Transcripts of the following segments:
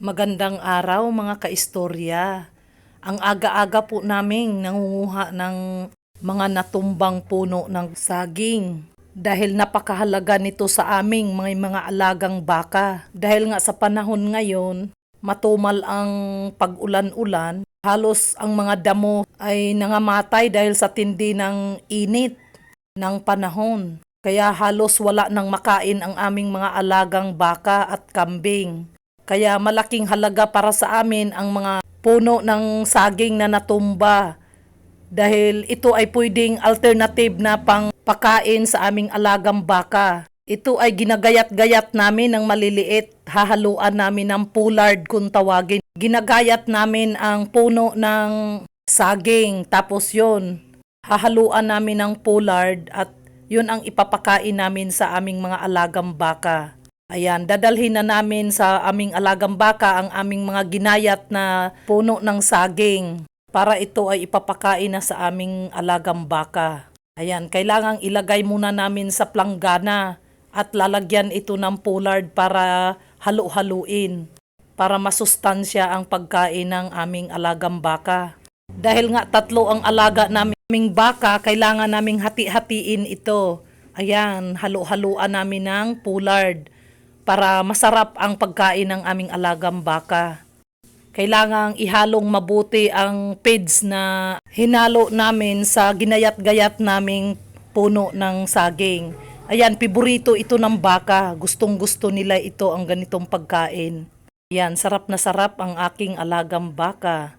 Magandang araw mga kaistorya. Ang aga-aga po naming nangunguha ng mga natumbang puno ng saging. Dahil napakahalaga nito sa aming mga alagang baka. Dahil nga sa panahon ngayon, matumal ang pag-ulan-ulan, halos ang mga damo ay nangamatay dahil sa tindi ng init ng panahon. Kaya halos wala nang makain ang aming mga alagang baka at kambing. Kaya malaking halaga para sa amin ang mga puno ng saging na natumba dahil ito ay pwedeng alternative na pang pakain sa aming alagang baka. Ito ay ginagayat-gayat namin ng maliliit, hahaluan namin ng pollard kung tawagin. Ginagayat namin ang puno ng saging, tapos yun, hahaluan namin ng pollard at yun ang ipapakain namin sa aming mga alagang baka. Ayan, dadalhin na namin sa aming alagang baka ang aming mga ginayat na puno ng saging para ito ay ipapakain na sa aming alagang baka. Ayan, kailangang ilagay muna namin sa planggana at lalagyan ito ng pollard para halu-haluin para masustansya ang pagkain ng aming alagang baka. Dahil nga tatlo ang alaga naming baka, kailangan naming hati-hatiin ito. Ayan, halu-haluan namin ng pollard para masarap ang pagkain ng aming alagang baka. Kailangang ihalong mabuti ang feeds na hinalo namin sa ginayat-gayat naming puno ng saging. Ayan, piborito ito ng baka. Gustong-gusto nila ito ang ganitong pagkain. Ayan, sarap na sarap ang aking alagang baka.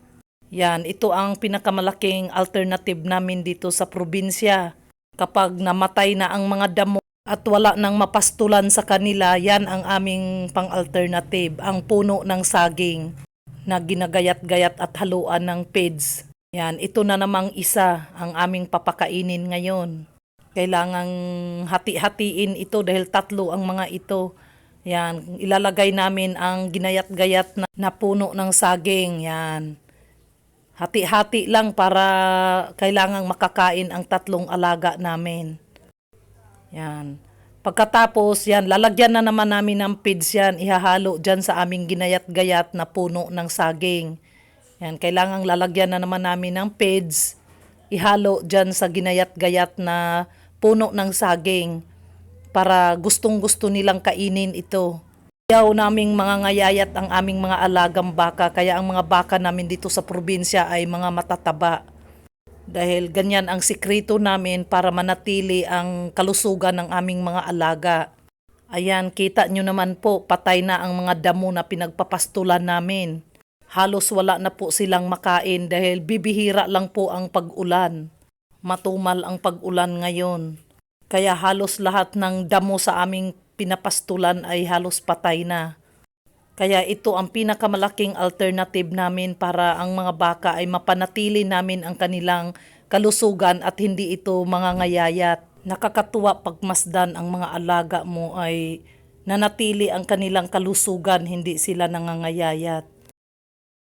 Yan, ito ang pinakamalaking alternative namin dito sa probinsya. Kapag namatay na ang mga damo at wala nang mapastulan sa kanila, yan ang aming pang-alternative, ang puno ng saging na ginagayat-gayat at haluan ng feeds. Yan, ito na namang isa ang aming papakainin ngayon. Kailangang hati-hatiin ito dahil tatlo ang mga ito. Yan, ilalagay namin ang ginayat-gayat na puno ng saging. Yan. Hati-hati lang para kailangang makakain ang tatlong alaga namin. Yan. Pagkatapos, yan, lalagyan na naman namin ng feeds yan. Ihahalo dyan sa aming ginayat-gayat na puno ng saging. Yan, kailangang lalagyan na naman namin ng feeds. Ihalo dyan sa ginayat-gayat na puno ng saging para gustong-gusto nilang kainin ito. Yaw naming mga ngayayat ang aming mga alagang baka, kaya ang mga baka namin dito sa probinsya ay mga matataba. Dahil ganyan ang sikreto namin para manatili ang kalusugan ng aming mga alaga. Ayan, kita nyo naman po, patay na ang mga damo na pinagpapastulan namin. Halos wala na po silang makain dahil bibihira lang po ang pag-ulan. Matumal ang pag-ulan ngayon. Kaya halos lahat ng damo sa aming pinapastulan ay halos patay na. Kaya ito ang pinakamalaking alternative namin para ang mga baka ay mapanatili namin ang kanilang kalusugan at hindi ito mga ngayayat. Nakakatuwa pagmasdan ang mga alaga mo ay nanatili ang kanilang kalusugan, hindi sila nangangayayat.